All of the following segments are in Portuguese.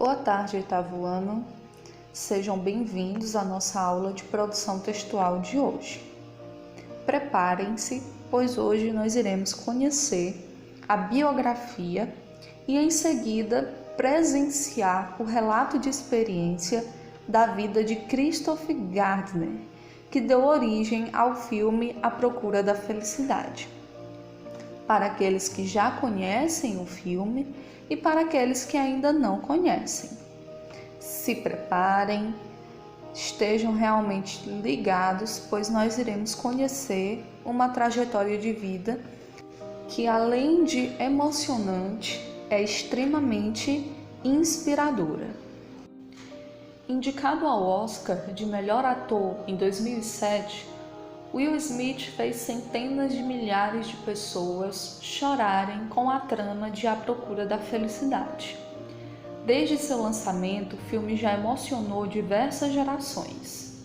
Boa tarde, oitavo ano. Sejam bem-vindos à nossa aula de produção textual de hoje. Preparem-se, pois hoje nós iremos conhecer a biografia e, em seguida, presenciar o relato de experiência da vida de Christoph Gardner, que deu origem ao filme A Procura da Felicidade. Para aqueles que já conhecem o filme e para aqueles que ainda não conhecem. Se preparem, estejam realmente ligados, pois nós iremos conhecer uma trajetória de vida que, além de emocionante, é extremamente inspiradora. Indicado ao Oscar de melhor ator em 2007, Will Smith fez centenas de milhares de pessoas chorarem com a trama de A Procura da Felicidade. Desde seu lançamento, o filme já emocionou diversas gerações.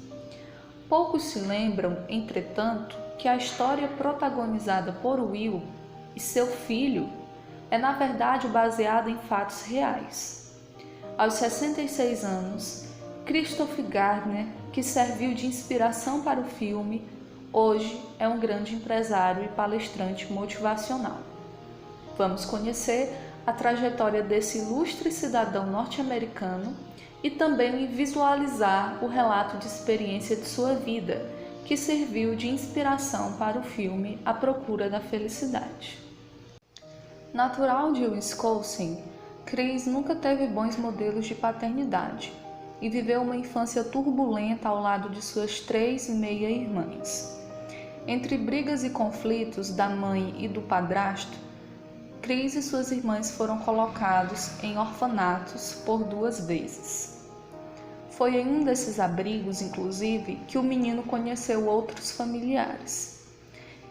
Poucos se lembram, entretanto, que a história protagonizada por Will e seu filho é, na verdade, baseada em fatos reais. Aos 66 anos, Christoph Gardner, que serviu de inspiração para o filme, hoje é um grande empresário e palestrante motivacional. Vamos conhecer a trajetória desse ilustre cidadão norte-americano e também visualizar o relato de experiência de sua vida, que serviu de inspiração para o filme A Procura da Felicidade. Natural de Wisconsin, Chris nunca teve bons modelos de paternidade e viveu uma infância turbulenta ao lado de suas 3 meia-irmãs. Entre brigas e conflitos da mãe e do padrasto, Chris e suas irmãs foram colocados em orfanatos por 2 vezes. Foi em um desses abrigos, inclusive, que o menino conheceu outros familiares.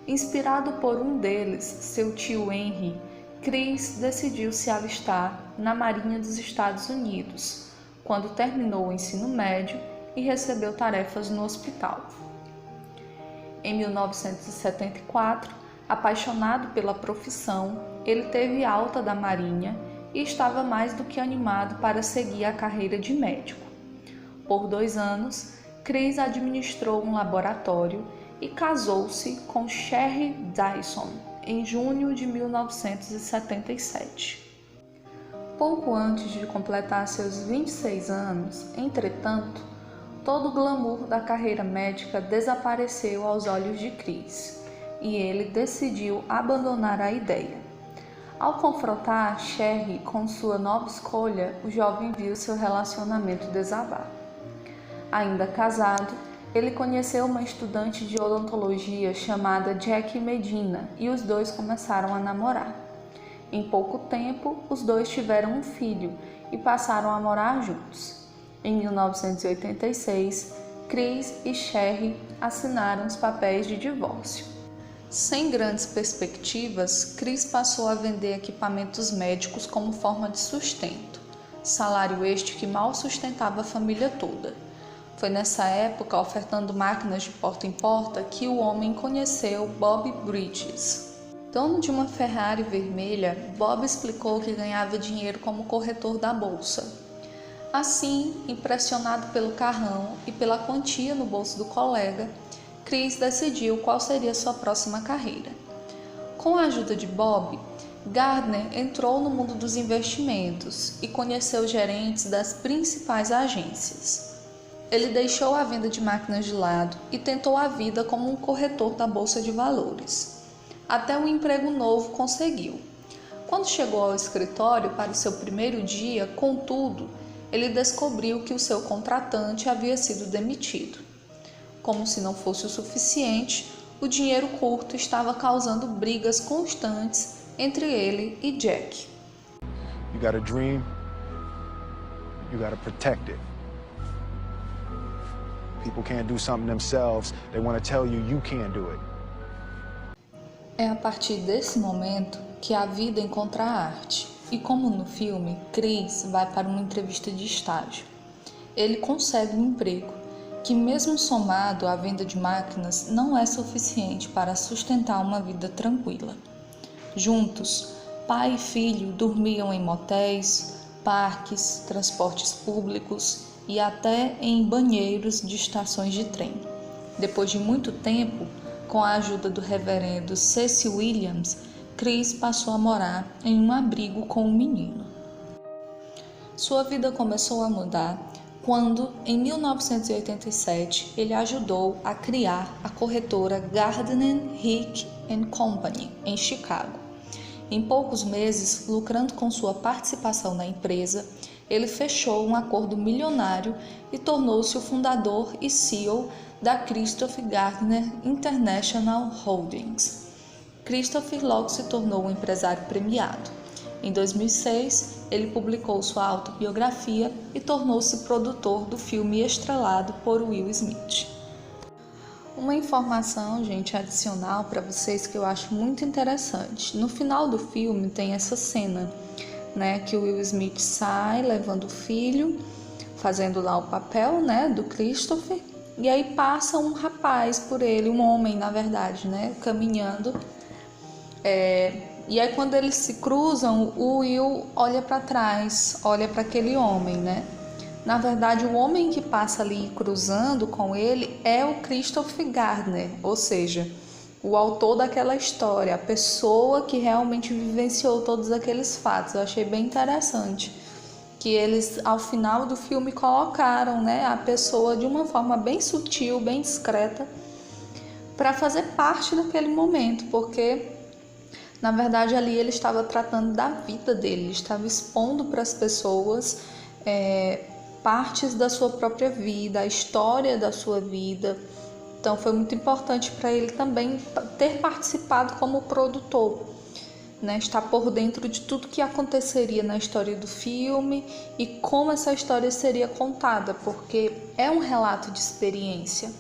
Inspirado por um deles, seu tio Henry, Chris decidiu se alistar na Marinha dos Estados Unidos, quando terminou o ensino médio e recebeu tarefas no hospital. Em 1974, apaixonado pela profissão, ele teve alta da Marinha e estava mais do que animado para seguir a carreira de médico. Por 2 anos, Chris administrou um laboratório e casou-se com Sherry Dyson em junho de 1977. Pouco antes de completar seus 26 anos, entretanto, todo o glamour da carreira médica desapareceu aos olhos de Chris e ele decidiu abandonar a ideia. Ao confrontar Sherry com sua nova escolha, o jovem viu seu relacionamento desabar. Ainda casado, ele conheceu uma estudante de odontologia chamada Jackie Medina e os dois começaram a namorar. Em pouco tempo, os dois tiveram um filho e passaram a morar juntos. Em 1986, Chris e Sherry assinaram os papéis de divórcio. Sem grandes perspectivas, Chris passou a vender equipamentos médicos como forma de sustento, salário este que mal sustentava a família toda. Foi nessa época, ofertando máquinas de porta em porta, que o homem conheceu Bob Bridges. Dono de uma Ferrari vermelha, Bob explicou que ganhava dinheiro como corretor da bolsa. Assim, impressionado pelo carrão e pela quantia no bolso do colega, Chris decidiu qual seria sua próxima carreira. Com a ajuda de Bob, Gardner entrou no mundo dos investimentos e conheceu gerentes das principais agências. Ele deixou a venda de máquinas de lado e tentou a vida como um corretor da bolsa de valores. Até um emprego novo conseguiu. Quando chegou ao escritório para o seu primeiro dia, contudo, ele descobriu que o seu contratante havia sido demitido. Como se não fosse o suficiente, o dinheiro curto estava causando brigas constantes entre ele e Jack. You got a dream, you got to protect it. People can't do something themselves, they want to tell you you can't do it. É a partir desse momento que a vida encontra a arte. E como no filme, Chris vai para uma entrevista de estágio. Ele consegue um emprego, que mesmo somado à venda de máquinas, não é suficiente para sustentar uma vida tranquila. Juntos, pai e filho dormiam em motéis, parques, transportes públicos e até em banheiros de estações de trem. Depois de muito tempo, com a ajuda do reverendo C.C. Williams, Chris passou a morar em um abrigo com um menino. Sua vida começou a mudar quando, em 1987, ele ajudou a criar a corretora Gardner, Hick & Company, em Chicago. Em poucos meses, lucrando com sua participação na empresa, ele fechou um acordo milionário e tornou-se o fundador e CEO da Christopher Gardner International Holdings. Christopher logo se tornou um empresário premiado. Em 2006, ele publicou sua autobiografia e tornou-se produtor do filme estrelado por Will Smith. Uma informação, gente, adicional para vocês que eu acho muito interessante. No final do filme tem essa cena, né, que o Will Smith sai levando o filho, fazendo lá o papel, né, do Christopher, e aí passa um rapaz por ele, um homem, na verdade, né, caminhando. E aí quando eles se cruzam, o Will olha para trás, olha para aquele homem, né? Na verdade, o homem que passa ali cruzando com ele é o Christopher Gardner, ou seja, o autor daquela história, a pessoa que realmente vivenciou todos aqueles fatos. Eu achei bem interessante que eles, ao final do filme, colocaram, né, a pessoa de uma forma bem sutil, bem discreta, para fazer parte daquele momento, porque, na verdade, ali ele estava tratando da vida dele, ele estava expondo para as pessoas partes da sua própria vida, a história da sua vida. Então foi muito importante para ele também ter participado como produtor, né? Estar por dentro de tudo que aconteceria na história do filme e como essa história seria contada, porque é um relato de experiência.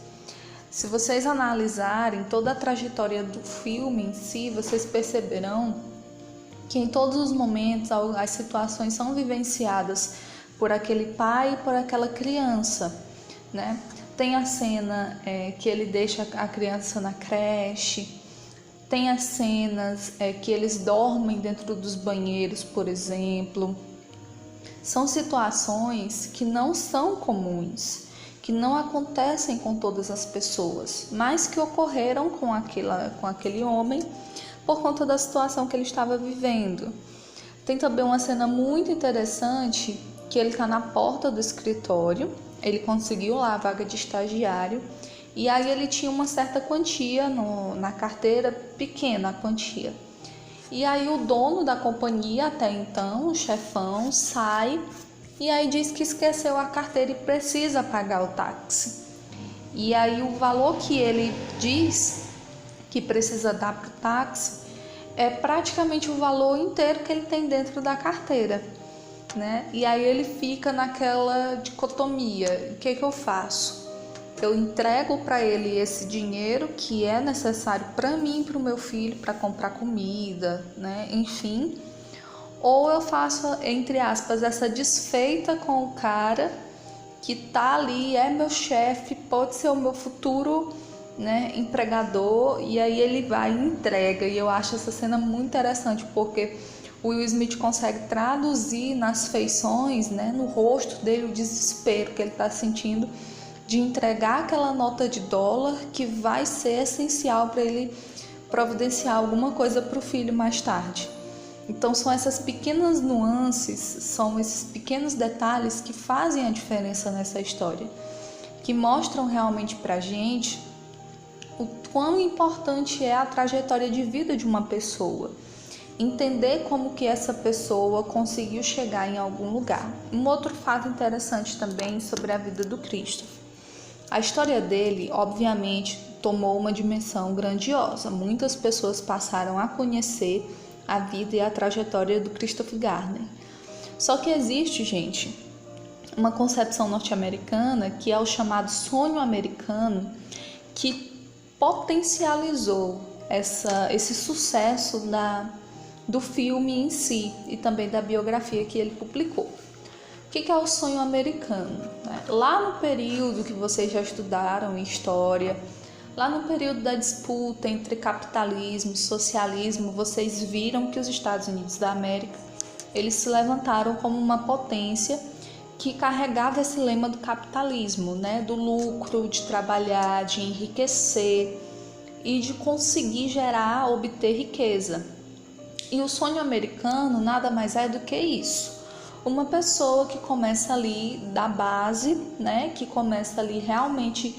Se vocês analisarem toda a trajetória do filme em si, vocês perceberão que em todos os momentos as situações são vivenciadas por aquele pai e por aquela criança, né? Tem a cena que ele deixa a criança na creche, tem as cenas que eles dormem dentro dos banheiros, por exemplo. São situações que não são comuns, que não acontecem com todas as pessoas, mas que ocorreram com aquele homem por conta da situação que ele estava vivendo. Tem também uma cena muito interessante que ele está na porta do escritório, ele conseguiu lá a vaga de estagiário e aí ele tinha uma certa quantia na carteira, pequena a quantia. E aí o dono da companhia, até então, o chefão, sai e aí diz que esqueceu a carteira e precisa pagar o táxi. E aí o valor que ele diz que precisa dar para o táxi é praticamente o valor inteiro que ele tem dentro da carteira, né? E aí ele fica naquela dicotomia: o que eu faço? Eu entrego para ele esse dinheiro que é necessário para mim e para o meu filho, para comprar comida, né? Enfim, ou eu faço, entre aspas, essa desfeita com o cara que tá ali, é meu chefe, pode ser o meu futuro, né, empregador, e aí ele vai e entrega. E eu acho essa cena muito interessante, porque o Will Smith consegue traduzir nas feições, né, no rosto dele, o desespero que ele está sentindo de entregar aquela nota de $, que vai ser essencial para ele providenciar alguma coisa para o filho mais tarde. Então são essas pequenas nuances, são esses pequenos detalhes que fazem a diferença nessa história, que mostram realmente para a gente o quão importante é a trajetória de vida de uma pessoa. Entender como que essa pessoa conseguiu chegar em algum lugar. Um outro fato interessante também sobre a vida do Christopher. A história dele, obviamente, tomou uma dimensão grandiosa. Muitas pessoas passaram a conhecer a vida e a trajetória do Christopher Gardner. Só que existe, gente, uma concepção norte-americana que é o chamado sonho americano, que potencializou esse sucesso do filme em si e também da biografia que ele publicou. O que é o sonho americano? Lá no período que vocês já estudaram em história, lá no período da disputa entre capitalismo e socialismo, vocês viram que os Estados Unidos da América eles se levantaram como uma potência que carregava esse lema do capitalismo, né? Do lucro, de trabalhar, de enriquecer e de conseguir gerar, obter riqueza. E o sonho americano nada mais é do que isso. Uma pessoa que começa ali da base, né? Que começa ali realmente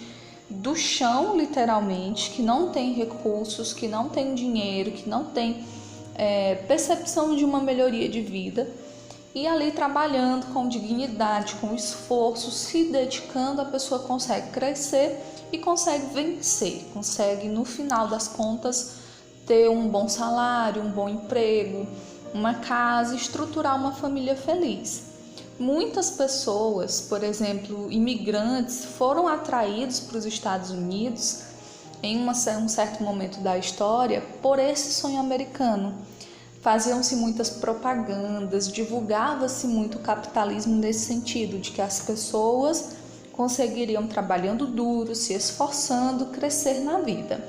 do chão, literalmente, que não tem recursos, que não tem dinheiro, que não tem percepção de uma melhoria de vida, e ali trabalhando com dignidade, com esforço, se dedicando, a pessoa consegue crescer e consegue vencer, consegue no final das contas ter um bom salário, um bom emprego, uma casa, estruturar uma família feliz. Muitas pessoas, por exemplo, imigrantes, foram atraídos para os Estados Unidos em um certo momento da história por esse sonho americano. Faziam-se muitas propagandas, divulgava-se muito o capitalismo nesse sentido, de que as pessoas conseguiriam, trabalhando duro, se esforçando, crescer na vida.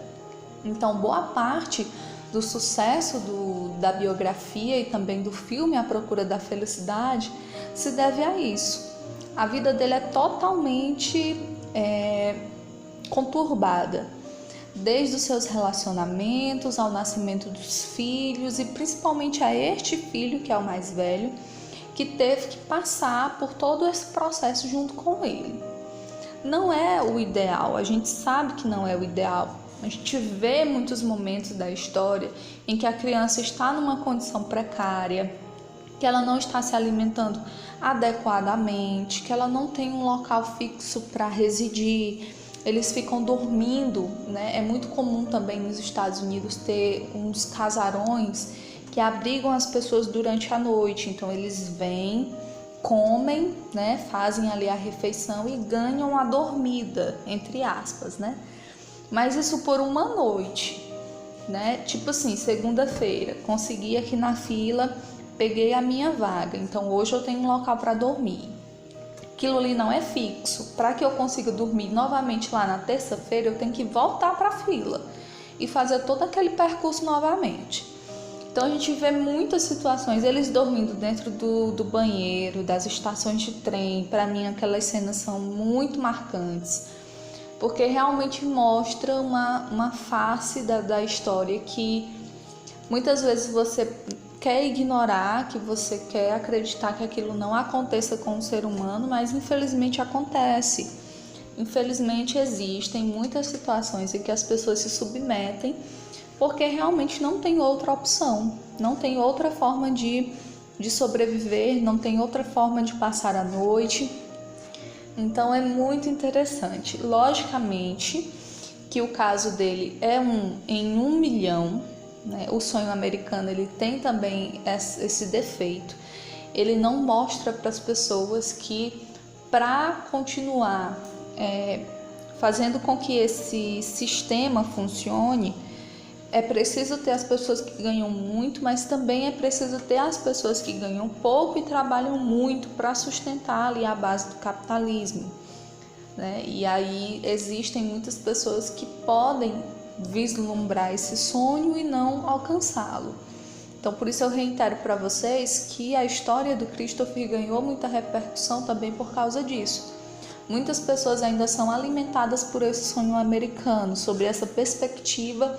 Então, boa parte do sucesso da biografia e também do filme A Procura da Felicidade se deve a isso. A vida dele é totalmente conturbada, desde os seus relacionamentos, ao nascimento dos filhos e principalmente a este filho, que é o mais velho, que teve que passar por todo esse processo junto com ele. Não é o ideal, a gente sabe que não é o ideal. A gente vê muitos momentos da história em que a criança está numa condição precária, que ela não está se alimentando adequadamente, que ela não tem um local fixo para residir. Eles ficam dormindo, né? É muito comum também nos Estados Unidos ter uns casarões que abrigam as pessoas durante a noite. Então eles vêm, comem, né? Fazem ali a refeição e ganham a dormida, entre aspas, né? Mas isso por uma noite, né? Tipo assim, segunda-feira, consegui aqui na fila, peguei a minha vaga, então hoje eu tenho um local para dormir. Aquilo ali não é fixo. Para que eu consiga dormir novamente lá na terça-feira, eu tenho que voltar para a fila e fazer todo aquele percurso novamente. Então a gente vê muitas situações, eles dormindo dentro do banheiro, das estações de trem. Para mim aquelas cenas são muito marcantes, porque realmente mostra uma face da história que muitas vezes você quer ignorar, que você quer acreditar que aquilo não aconteça com o ser humano, mas infelizmente acontece. Infelizmente existem muitas situações em que as pessoas se submetem porque realmente não tem outra opção, não tem outra forma de sobreviver, não tem outra forma de passar a noite. Então é muito interessante. Logicamente que o caso dele é em 1 milhão, né? O sonho americano ele tem também esse defeito. Ele não mostra para as pessoas que para continuar fazendo com que esse sistema funcione, é preciso ter as pessoas que ganham muito, mas também é preciso ter as pessoas que ganham pouco e trabalham muito para sustentar ali a base do capitalismo, né? E aí existem muitas pessoas que podem vislumbrar esse sonho e não alcançá-lo. Então, por isso eu reitero para vocês que a história do Christopher ganhou muita repercussão também por causa disso. Muitas pessoas ainda são alimentadas por esse sonho americano, sobre essa perspectiva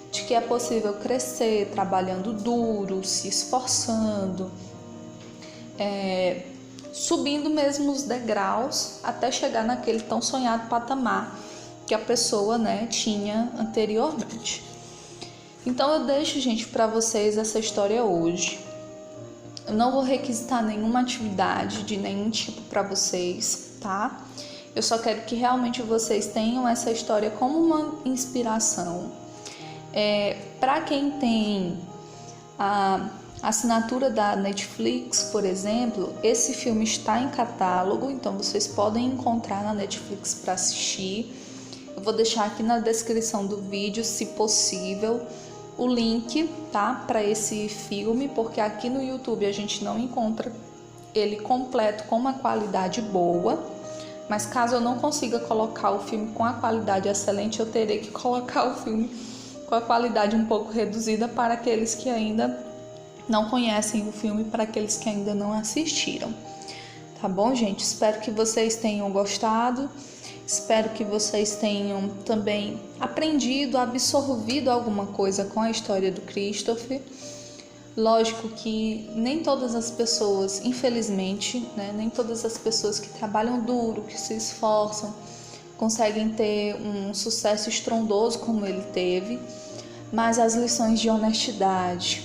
de que é possível crescer trabalhando duro, se esforçando, subindo mesmo os degraus até chegar naquele tão sonhado patamar que a pessoa, né, tinha anteriormente. Então eu deixo, gente, para vocês essa história hoje. Eu não vou requisitar nenhuma atividade de nenhum tipo para vocês, tá? Eu só quero que realmente vocês tenham essa história como uma inspiração. Para quem tem a assinatura da Netflix, por exemplo, esse filme está em catálogo, então vocês podem encontrar na Netflix para assistir. Eu vou deixar aqui na descrição do vídeo, se possível, o link, tá, para esse filme, porque aqui no YouTube a gente não encontra ele completo com uma qualidade boa, mas caso eu não consiga colocar o filme com a qualidade excelente, eu terei que colocar o filme com a qualidade um pouco reduzida para aqueles que ainda não conhecem o filme, para aqueles que ainda não assistiram. Tá bom, gente? Espero que vocês tenham gostado. Espero que vocês tenham também aprendido, absorvido alguma coisa com a história do Christopher. Lógico que nem todas as pessoas, infelizmente, né, nem todas as pessoas que trabalham duro, que se esforçam, conseguem ter um sucesso estrondoso como ele teve, mas as lições de honestidade,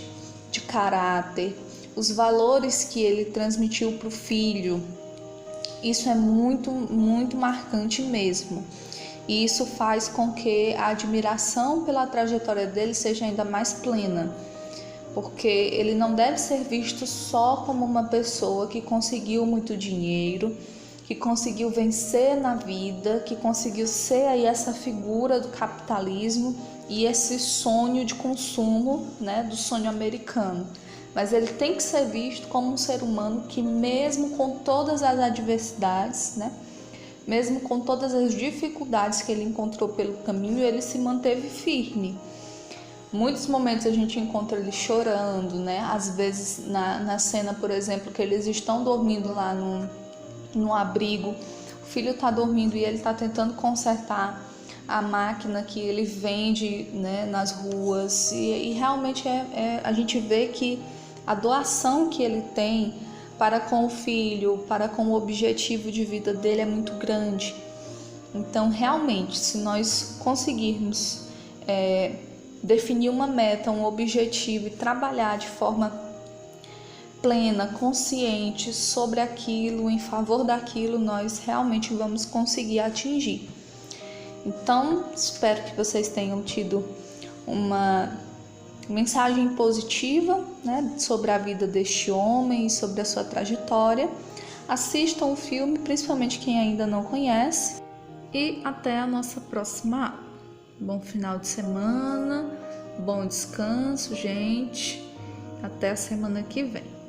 de caráter, os valores que ele transmitiu para o filho, isso é muito, muito marcante mesmo. E isso faz com que a admiração pela trajetória dele seja ainda mais plena, porque ele não deve ser visto só como uma pessoa que conseguiu muito dinheiro, que conseguiu vencer na vida, que conseguiu ser aí essa figura do capitalismo e esse sonho de consumo, né, do sonho americano. Mas ele tem que ser visto como um ser humano que, mesmo com todas as adversidades, né, mesmo com todas as dificuldades que ele encontrou pelo caminho, ele se manteve firme. Muitos momentos a gente encontra ele chorando, né? Às vezes na cena, por exemplo, que eles estão dormindo lá no abrigo, o filho está dormindo e ele está tentando consertar a máquina que ele vende, né, nas ruas. E realmente a gente vê que a doação que ele tem para com o filho, para com o objetivo de vida dele é muito grande. Então, realmente, se nós conseguirmos definir uma meta, um objetivo e trabalhar de forma plena, consciente sobre aquilo, em favor daquilo, nós realmente vamos conseguir atingir. Então, espero que vocês tenham tido uma mensagem positiva, né, sobre a vida deste homem e sobre a sua trajetória. Assistam o filme, principalmente quem ainda não conhece, e até a nossa próxima aula. Bom final de semana, bom descanso, gente. Até a semana que vem.